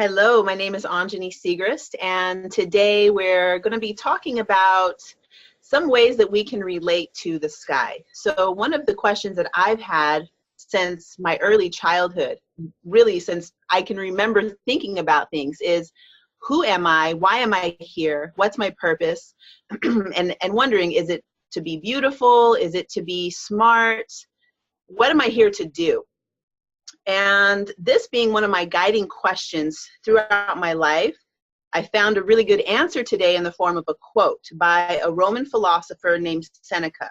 Hello, my name is Anjani Siegrist, and today we're going to be talking about some ways that we can relate to the sky. So one of the questions that I've had since my early childhood, really since I can remember thinking about things, is who am I? Why am I here? What's my purpose? and wondering, is it to be beautiful? Is it to be smart? What am I here to do? And this being one of my guiding questions throughout my life, I found a really good answer today in the form of a quote by a Roman philosopher named Seneca.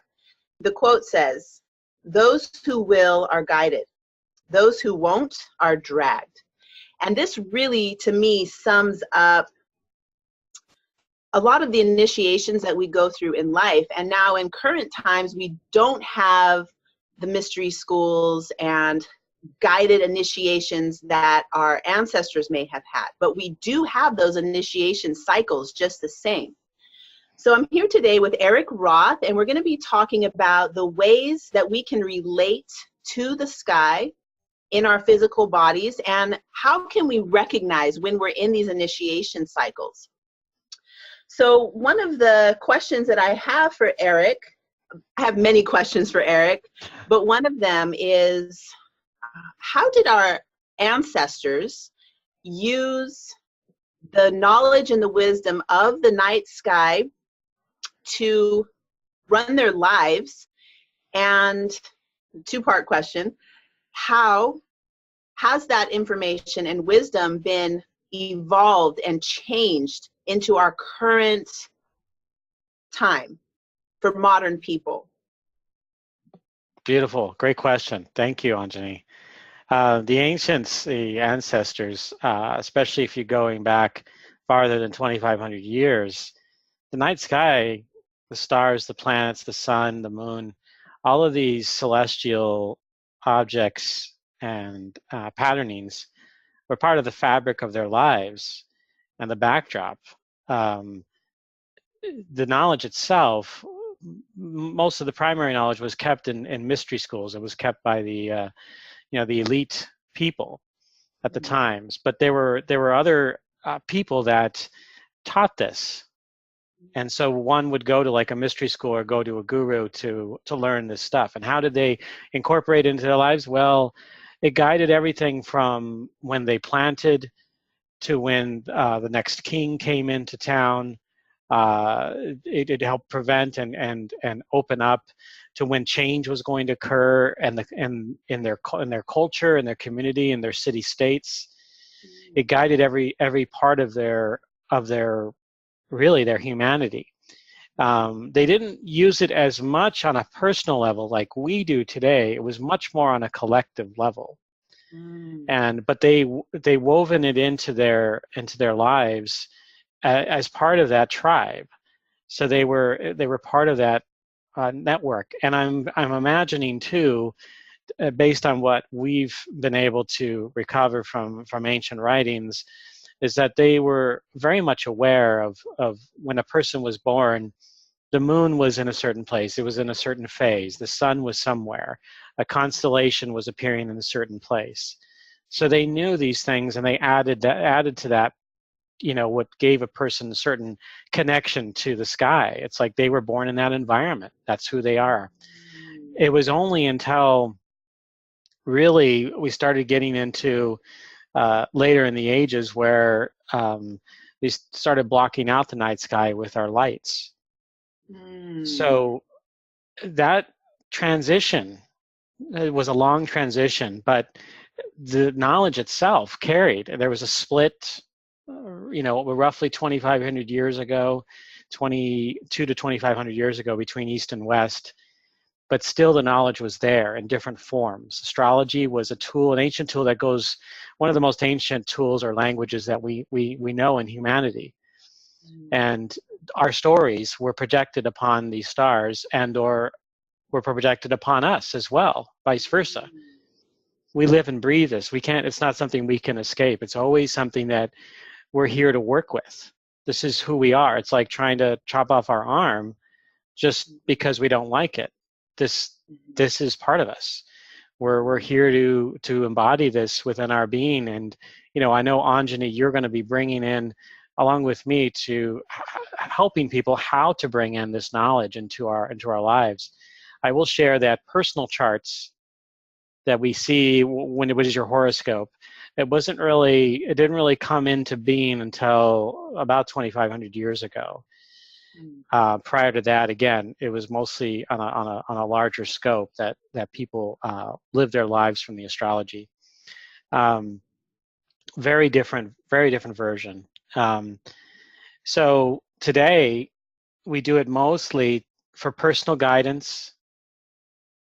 The quote says, "Those who will are guided. Those who won't are dragged." And this really, to me, sums up a lot of the initiations that we go through in life. And now in current times, we don't have the mystery schools and guided initiations that our ancestors may have had, but we do have those initiation cycles just the same. So I'm here today with Erik Roth, and we're going to be talking about the ways that we can relate to the sky in our physical bodies, and how can we recognize when we're in these initiation cycles. So one of the questions that I have for Erik, I have many questions for Erik, but one of them is, how did our ancestors use the knowledge and the wisdom of the night sky to run their lives? And two-part question, how has that information and wisdom been evolved and changed into our current time for modern people? Beautiful. Great question. Thank you, Anjani. The ancients, the ancestors, especially if you're going back farther than 2,500 years, the night sky, the stars, the planets, the sun, the moon, all of these celestial objects and patternings were part of the fabric of their lives and the backdrop. The knowledge itself, most of the primary knowledge was kept in mystery schools. It was kept by the the elite people at the times, but there were other people that taught this, and so one would go to like a mystery school or go to a guru to learn this stuff. And how did they incorporate it into their lives? Well, it guided everything from when they planted to when the next king came into town. It helped prevent and open up to when change was going to occur, and in their culture, in their community, in their city states. It guided every part of their really their humanity. They didn't use it as much on a personal level like we do today. It was much more on a collective level. But they woven it into their lives as part of that tribe. So they were part of that network. And I'm imagining too, based on what we've been able to recover from ancient writings, is that they were very much aware of when a person was born. The moon was in a certain place, it was in a certain phase, the sun was somewhere, a constellation was appearing in a certain place. So they knew these things, and they added to that, what gave a person a certain connection to the sky. It's like they were born in that environment. That's who they are. It was only until really we started getting into later in the ages where we started blocking out the night sky with our lights. So that transition, it was a long transition, but the knowledge itself carried. There was a split, roughly 2,500 years ago, 22 to 2,500 years ago between East and West, but still the knowledge was there in different forms. Astrology was a tool, an ancient tool that goes, one of the most ancient tools or languages that we know in humanity. And our stories were projected upon these stars or were projected upon us as well, vice versa. We live and breathe this. It's not something we can escape. It's always something that we're here to work with. This is who we are. It's like trying to chop off our arm just because we don't like it. This is part of us. We're here to embody this within our being, and I know, Anjani, you're going to be bringing in, along with me, to helping people how to bring in this knowledge into our lives. I will share that personal charts that we see when it was your horoscope, it didn't really come into being until about 2,500 years ago. Prior to that, again, it was mostly on a larger scope that people lived their lives from the astrology. Very different version. So today we do it mostly for personal guidance,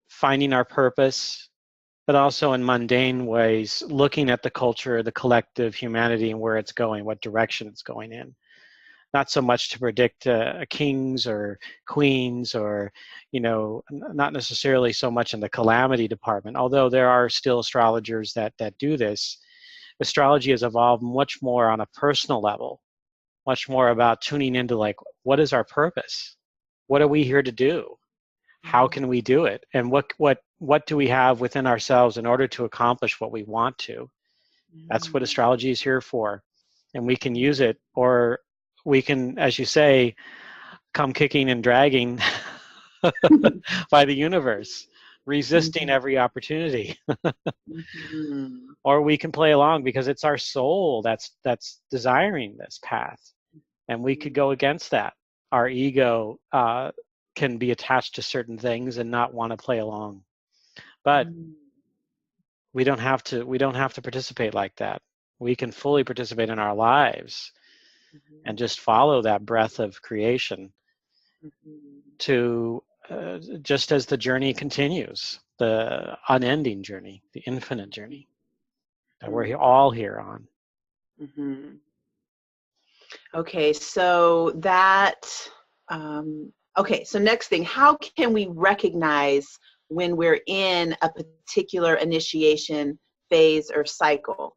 finding our purpose, but also in mundane ways, looking at the culture, the collective humanity, and where it's going, what direction it's going in. Not so much to predict kings or queens, or, not necessarily so much in the calamity department, although there are still astrologers that do this. Astrology has evolved much more on a personal level, much more about tuning into, like, what is our purpose? What are we here to do? How can we do it? And what do we have within ourselves in order to accomplish what we want to? That's what astrology is here for. And we can use it, or we can, as you say, come kicking and dragging by the universe, resisting every opportunity. Or we can play along because it's our soul that's desiring this path. And we could go against that. Our ego can be attached to certain things and not want to play along. But we don't have to participate like that. We can fully participate in our lives and just follow that breath of creation to just as the journey continues, the unending journey, the infinite journey that we're all here on. Okay, so so next thing, how can we recognize when we're in a particular initiation phase or cycle?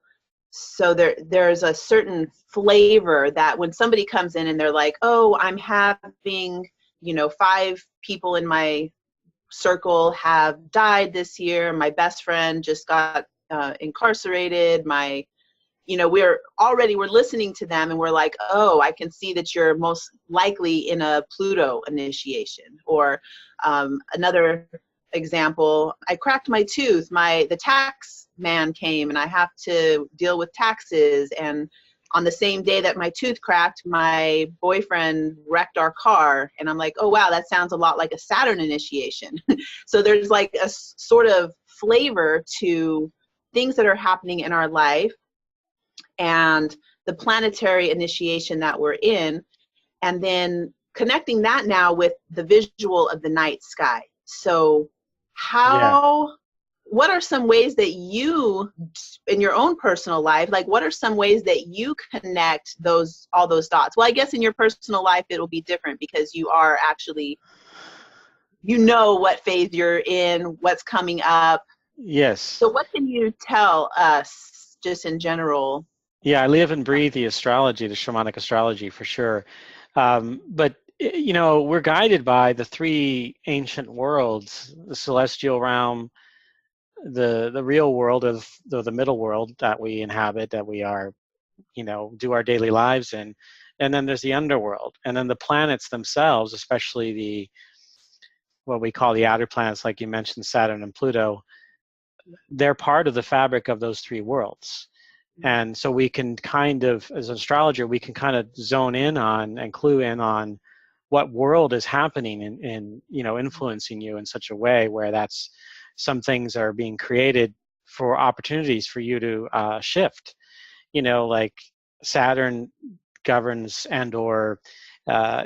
So there's a certain flavor that when somebody comes in and they're like, oh, I'm having, 5 people in my circle have died this year. My best friend just got incarcerated. We're listening to them and we're like, oh, I can see that you're most likely in a Pluto initiation. Or another example, I cracked my tooth. The tax man came and I have to deal with taxes. And on the same day that my tooth cracked, my boyfriend wrecked our car. And I'm like, oh, wow, that sounds a lot like a Saturn initiation. So there's like a sort of flavor to things that are happening in our life and the planetary initiation that we're in, and then connecting that now with the visual of the night sky. So what are some ways that you, in your own personal life, like what are some ways that you connect all those dots? Well, I guess in your personal life, it'll be different because you are actually, what phase you're in, what's coming up. Yes. So what can you tell us just in general? Yeah, I live and breathe the astrology, the shamanic astrology, for sure. But we're guided by the 3 ancient worlds: the celestial realm, the real world, or the middle world that we inhabit, that we are, do our daily lives in, and then there's the underworld, and then the planets themselves, especially what we call the outer planets, like you mentioned, Saturn and Pluto. They're part of the fabric of those 3 worlds. And so we can kind of, as an astrologer, we can kind of zone in on and clue in on what world is happening and influencing you in such a way where some things are being created for opportunities for you to shift. Like Saturn governs and/or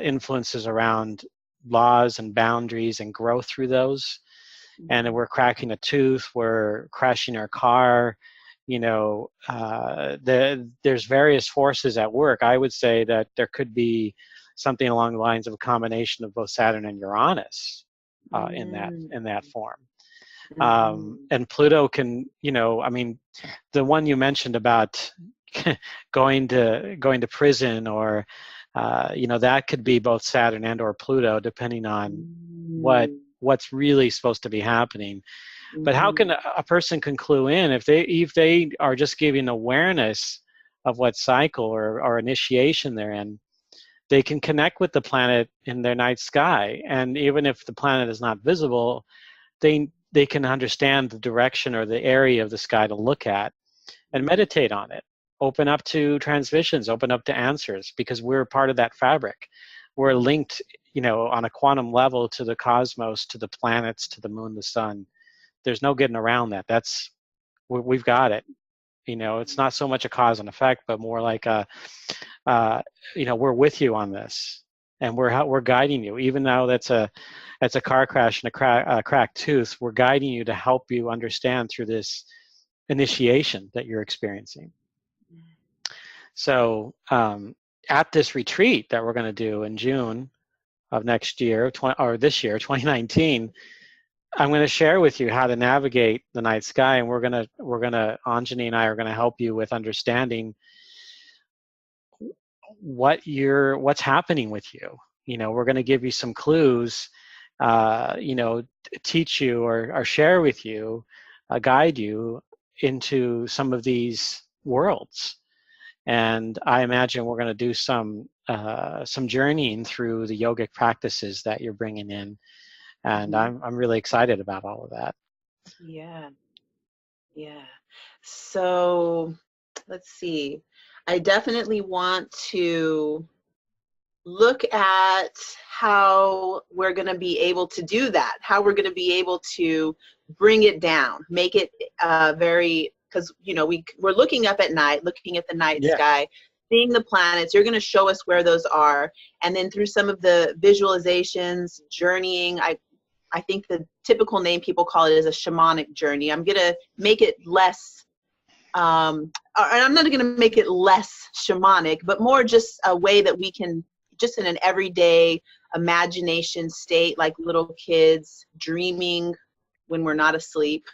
influences around laws and boundaries and growth through those. And if we're cracking a tooth, we're crashing our car, there's various forces at work. I would say that there could be something along the lines of a combination of both Saturn and Uranus in that form. And Pluto can, the one you mentioned about going to prison, or that could be both Saturn and or Pluto, depending on what's really supposed to be happening. But how can a person can clue in if they are just giving awareness of what cycle or initiation they're in, they can connect with the planet in their night sky. And even if the planet is not visible, they can understand the direction or the area of the sky to look at and meditate on it. Open up to transmissions, open up to answers, because we're part of that fabric. We're linked, on a quantum level to the cosmos, to the planets, to the moon, the sun. There's no getting around that. We've got it. It's not so much a cause and effect, but more like we're with you on this, and we're guiding you. Even though that's a car crash and a cracked tooth, we're guiding you to help you understand through this initiation that you're experiencing. So at this retreat that we're going to do in June of next year, this year, 2019, I'm going to share with you how to navigate the night sky, and we're gonna Anjani and I are going to help you with understanding what's happening with you. We're going to give you some clues, teach you or share with you, guide you into some of these worlds. And I imagine we're going to do some journeying through the yogic practices that you're bringing in. And I'm really excited about all of that. Yeah. So let's see. I definitely want to look at how we're going to be able to do that, how we're going to be able to bring it down, make it because we're looking up at night, looking at the night sky, seeing the planets. You're going to show us where those are, and then through some of the visualizations, journeying, I think the typical name people call it is a shamanic journey. I'm going to make it less, and I'm not going to make it less shamanic, but more just a way that we can, just in an everyday imagination state, like little kids dreaming when we're not asleep,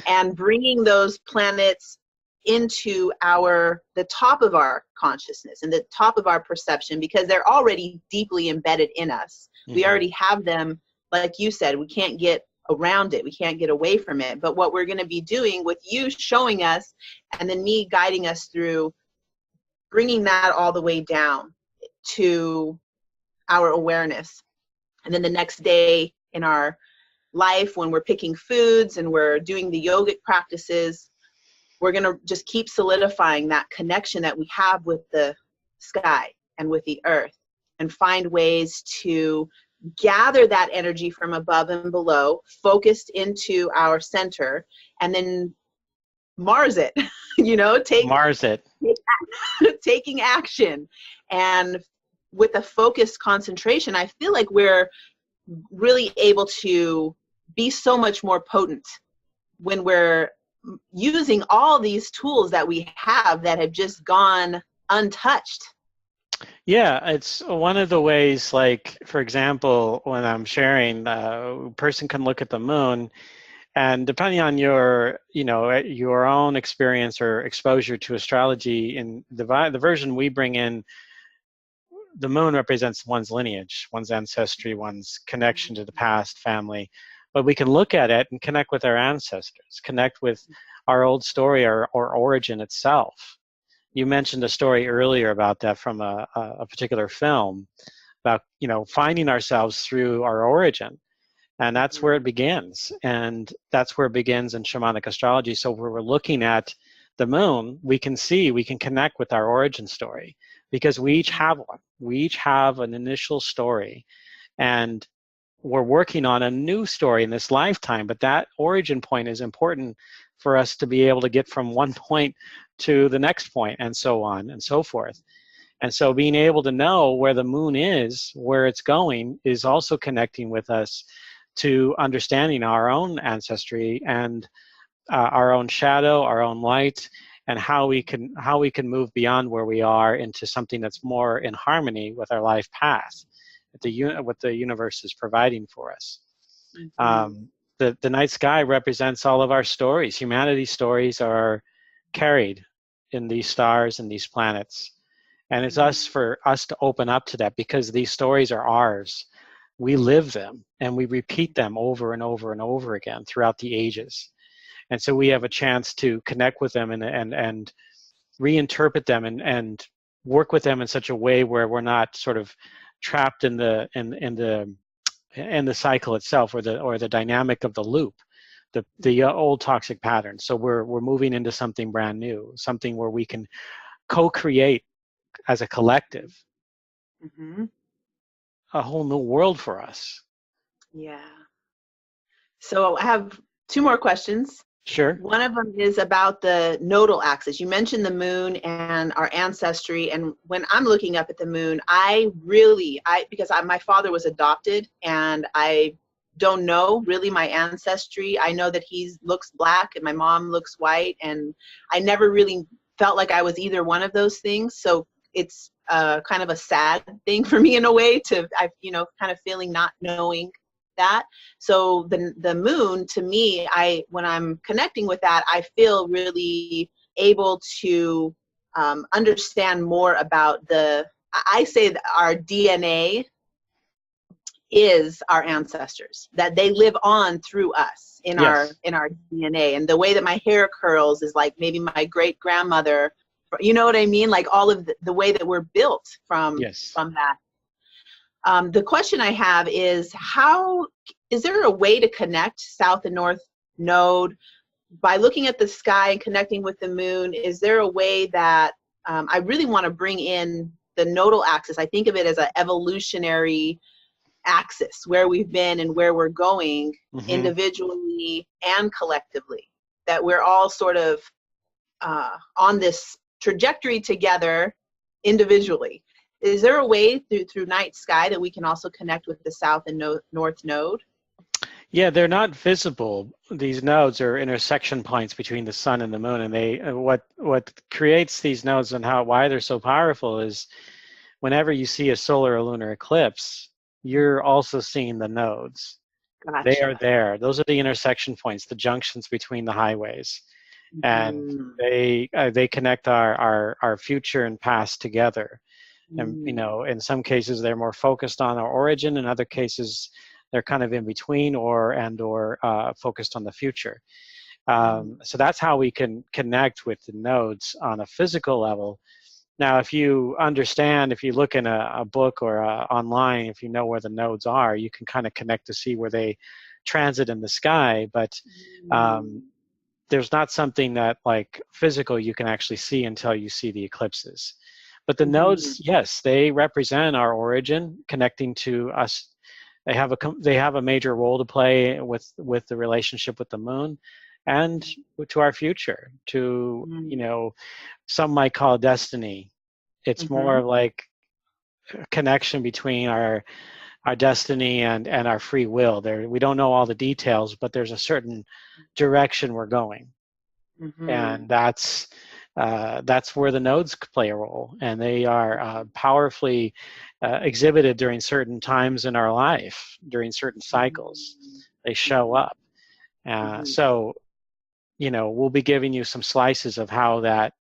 and bringing those planets into the top of our consciousness and the top of our perception, because they're already deeply embedded in us. Mm-hmm. We already have them. Like you said, we can't get around it. We can't get away from it. But what we're going to be doing with you showing us, and then me guiding us through, bringing that all the way down to our awareness. And then the next day in our life, when we're picking foods and we're doing the yogic practices, we're going to just keep solidifying that connection that we have with the sky and with the earth, and find ways to gather that energy from above and below, focused into our center, and then Mars it, taking action. And with a focused concentration, I feel like we're really able to be so much more potent when we're using all these tools that we have that have just gone untouched. Yeah, it's one of the ways, like, for example, when I'm sharing, a person can look at the moon, and depending on your own experience or exposure to astrology, in the version we bring in, the moon represents one's lineage, one's ancestry, one's connection to the past, family. But we can look at it and connect with our ancestors, connect with our old story or origin itself. You mentioned a story earlier about that from a particular film, about finding ourselves through our origin, and that's where it begins. And that's where it begins in shamanic astrology. So where we're looking at the moon, we can connect with our origin story, because we each have one. We each have an initial story, and we're working on a new story in this lifetime. But that origin point is important for us to be able to get from one point to the next point, and so on and so forth. And so being able to know where the moon is, where it's going, is also connecting with us to understanding our own ancestry and our own shadow, our own light, and how we can move beyond where we are into something that's more in harmony with our life path, what the universe is providing for us. Mm-hmm. The night sky represents all of our stories. Humanity's stories are carried in these stars and these planets. And it's for us to open up to that, because these stories are ours. We live them, and we repeat them over and over and over again throughout the ages. And so we have a chance to connect with them and reinterpret them and work with them in such a way where we're not sort of trapped in the cycle itself, or the dynamic of the loop, the old toxic pattern. So we're moving into something brand new, something where we can co-create as a collective a whole new world for us. Yeah. So I have two more questions. Sure. One of them is about the Noddle Axis. You mentioned the moon and our ancestry, and when I'm looking up at the moon, because my father was adopted, and I don't know really my ancestry. I know that he looks black and my mom looks white, and I never really felt like I was either one of those things. So it's kind of a sad thing for me in a way kind of feeling not knowing that. So the moon, to me, when I'm connecting with that, I feel really able to understand more about I say that our DNA is our ancestors, that they live on through us in our DNA. And the way that my hair curls is like maybe my great grandmother, you know what I mean? Like all of the way that we're built from that. The question I have is, is there a way to connect South and North Node by looking at the sky and connecting with the moon? Is there a way that I really want to bring in the Noddle Axis? I think of it as an evolutionary axis, where we've been and where we're going individually and collectively, that we're all sort of on this trajectory together individually. Is there a way through night sky that we can also connect with the South and North Node? Yeah, they're not visible. These nodes are intersection points between the sun and the moon, and they what creates these nodes and why they're so powerful is whenever you see a solar or lunar eclipse, you're also seeing the nodes. Gotcha. They are there. Those are the intersection points, the junctions between the highways, and they connect our future and past together. And in some cases they're more focused on our origin, in other cases they're kind of in between or focused on the future. So that's how we can connect with the nodes on a physical level. Now, if you look in a book or online, if you know where the nodes are, you can kind of connect to see where they transit in the sky. But there's not something that like physical you can actually see until you see the eclipses. But the nodes, yes, they represent our origin, connecting to us. They have a major role to play with the relationship with the moon, and to our future. To some might call destiny. It's more like a connection between our destiny and our free will. We don't know all the details, but there's a certain direction we're going, and that's where the nodes play a role, and they are powerfully exhibited during certain times in our life, during certain cycles. They show up. So, we'll be giving you some slices of how that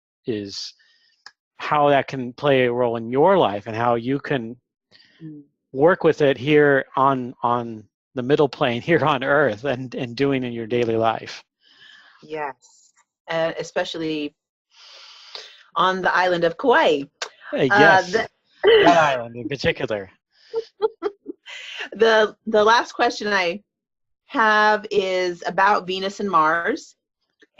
can play a role in your life, and how you can work with it here on the middle plane, here on Earth, and doing in your daily life. Yes, especially on the island of Kauai. Yes, that island in particular. The last question I have is about Venus and Mars,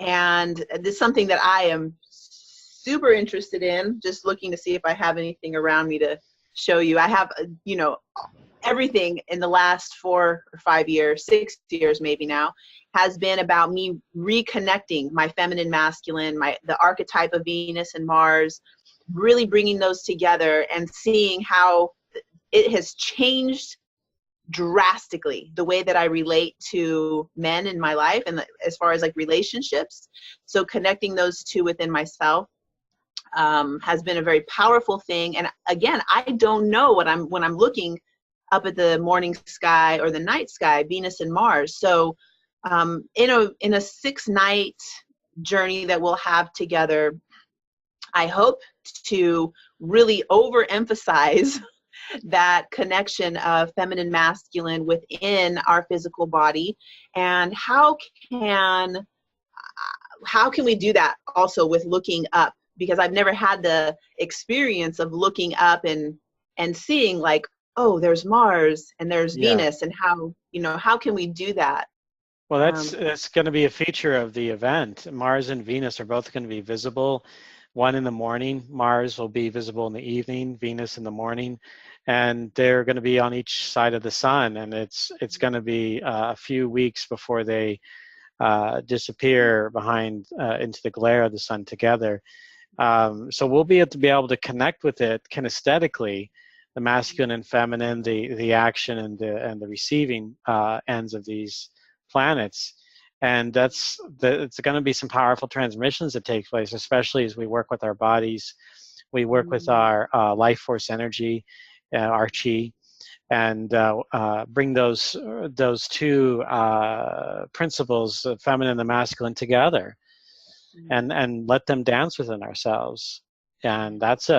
and this is something that I am super interested in, just looking to see if I have anything around me to show you. I have, everything in the last 4 or 5 years, 6 years maybe now, has been about me reconnecting my feminine, masculine, the archetype of Venus and Mars, really bringing those together and seeing how it has changed drastically the way that I relate to men in my life, and as far as like relationships. So connecting those two within myself has been a very powerful thing. And again, I don't know when I'm looking up at the morning sky or the night sky, Venus and Mars. So in a 6-night journey that we'll have together, I hope to really overemphasize that connection of feminine, masculine within our physical body, and how can we do that also with looking up because I've never had the experience of looking up and seeing like, oh, there's Mars and there's Yeah. Venus, and how, how can we do that? Well, that's going to be a feature of the event. Mars and Venus are both going to be visible. One in the morning, Mars will be visible in the evening, Venus in the morning, and they're going to be on each side of the sun. And it's going to be a few weeks before they disappear behind into the glare of the sun together. So we'll be able to connect with it kinesthetically, the masculine and feminine, the action and the receiving ends of these planets. And it's going to be some powerful transmissions that take place, especially as we work with our bodies, we work with our life force energy, our chi, and bring those two principles, the feminine and the masculine, together, and let them dance within ourselves. And this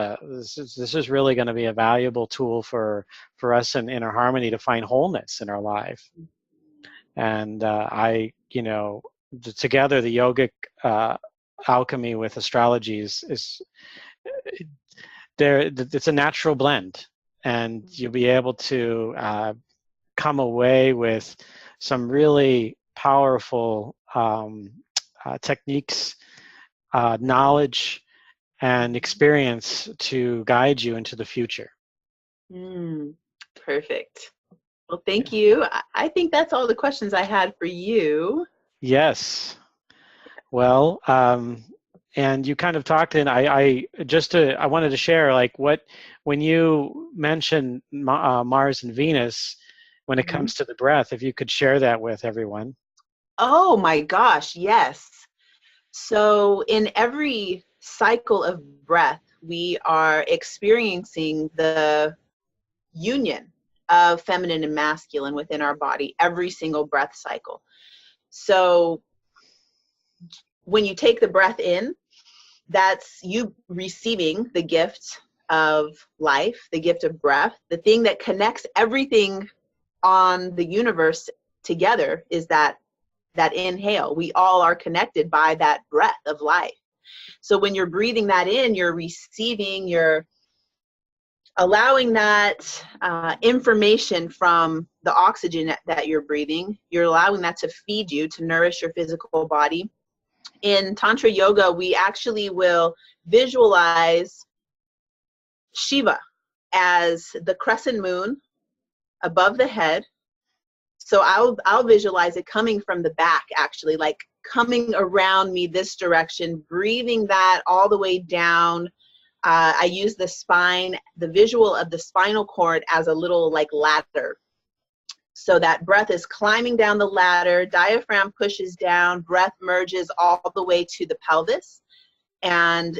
is really going to be a valuable tool for us in inner harmony to find wholeness in our life. And together the yogic alchemy with astrology is there. It's a natural blend, and you'll be able to come away with some really powerful techniques, knowledge, and experience to guide you into the future. Perfect. Well, thank you. I think that's all the questions I had for you. Yes. Well, and you kind of talked, and I wanted to share, like, when you mentioned Mars and Venus, when it comes to the breath, if you could share that with everyone. Oh my gosh, yes. So in every cycle of breath, we are experiencing the union of feminine and masculine within our body every single breath cycle. So when you take the breath in, that's you receiving the gift of life, the gift of breath. The thing that connects everything on the universe together is that inhale. We all are connected by that breath of life. So when you're breathing that in, you're receiving, you're allowing that information from the oxygen that you're breathing. You're allowing that to feed you, to nourish your physical body. In Tantra Yoga, we actually will visualize Shiva as the crescent moon above the head. So I'll visualize it coming from the back, actually, like coming around me this direction, breathing that all the way down. I use the spine, the visual of the spinal cord as a little like ladder. So that breath is climbing down the ladder, diaphragm pushes down, breath merges all the way to the pelvis. And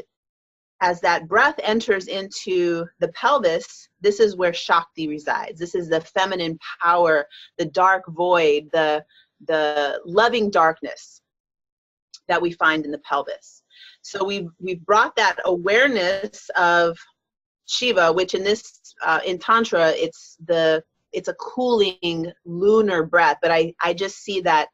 as that breath enters into the pelvis, this is where Shakti resides. This is the feminine power, the dark void, the loving darkness that we find in the pelvis. So we've brought that awareness of Shiva, which in Tantra, it's a cooling lunar breath, but I just see that,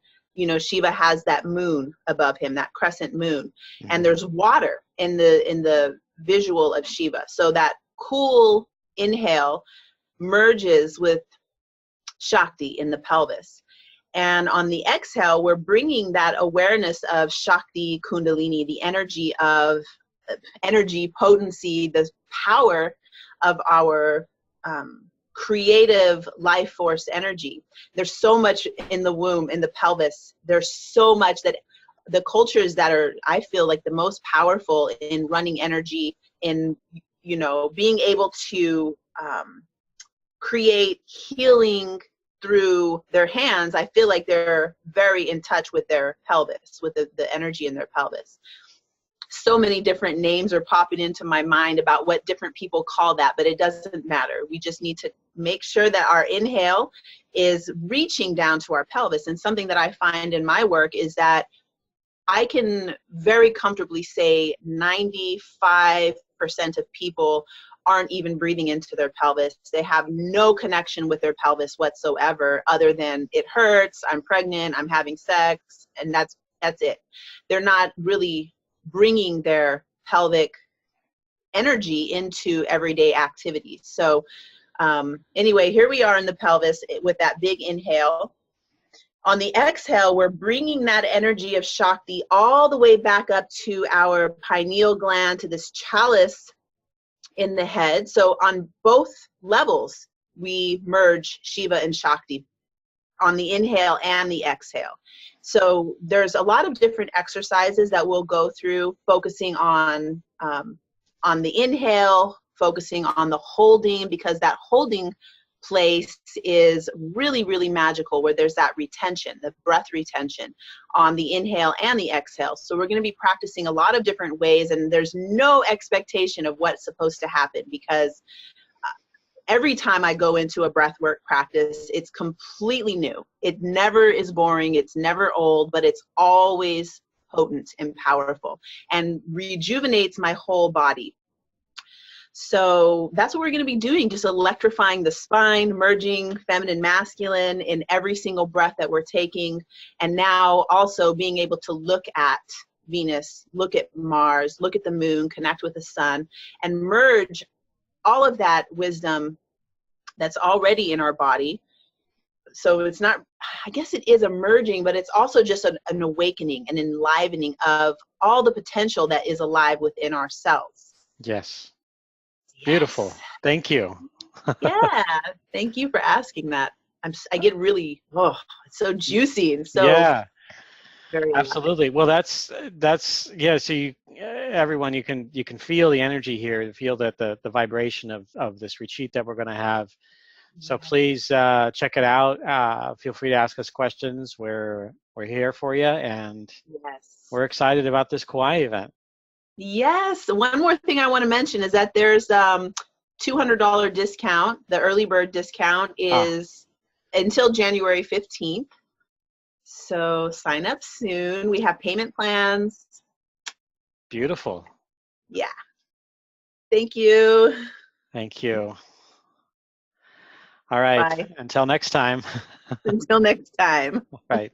Shiva has that moon above him, that crescent moon, and there's water in the visual of Shiva. So that cool inhale merges with Shakti in the pelvis. And on the exhale, we're bringing that awareness of Shakti Kundalini, the energy potency, the power of our creative life force energy. There's so much in the womb, in the pelvis. There's so much that the cultures that are, I feel like, the most powerful in running energy, in, being able to create healing through their hands, I feel like they're very in touch with their pelvis, with the energy in their pelvis. So many different names are popping into my mind about what different people call that, but it doesn't matter. We just need to make sure that our inhale is reaching down to our pelvis. And something that I find in my work is that I can very comfortably say 95% of people aren't even breathing into their pelvis. They have no connection with their pelvis whatsoever, other than it hurts, I'm pregnant, I'm having sex, and that's it. They're not really bringing their pelvic energy into everyday activities. So anyway, here we are in the pelvis with that big inhale. On the exhale, we're bringing that energy of Shakti all the way back up to our pineal gland, to this chalice in the head. So on both levels, we merge Shiva and Shakti on the inhale and the exhale. So there's a lot of different exercises that we'll go through, focusing on the inhale, focusing on the holding, because that holding place is really, really magical, where there's that retention, the breath retention on the inhale and the exhale. So we're going to be practicing a lot of different ways, and there's no expectation of what's supposed to happen, because every time I go into a breathwork practice, it's completely new. It never is boring. It's never old, but it's always potent and powerful and rejuvenates my whole body. So that's what we're going to be doing, just electrifying the spine, merging feminine, masculine in every single breath that we're taking. And now also being able to look at Venus, look at Mars, look at the moon, connect with the sun, and merge all of that wisdom that's already in our body. So it's not, I guess it is a merging, but it's also just an awakening, an enlivening of all the potential that is alive within ourselves. Yes. Beautiful. Yes. Thank you. Yeah. Thank you for asking that. I get really, it's so juicy and so. Yeah. Very absolutely. Well, that's yeah. So everyone, you can feel the energy here, feel that the vibration of this retreat that we're going to have. So please check it out. Feel free to ask us questions. We're here for you, and yes, we're excited about this Kauai event. Yes. One more thing I want to mention is that there's $200 discount. The early bird discount is until January 15th. So sign up soon. We have payment plans. Beautiful. Yeah. Thank you. Thank you. All right. Bye. Until next time. Until next time. Right.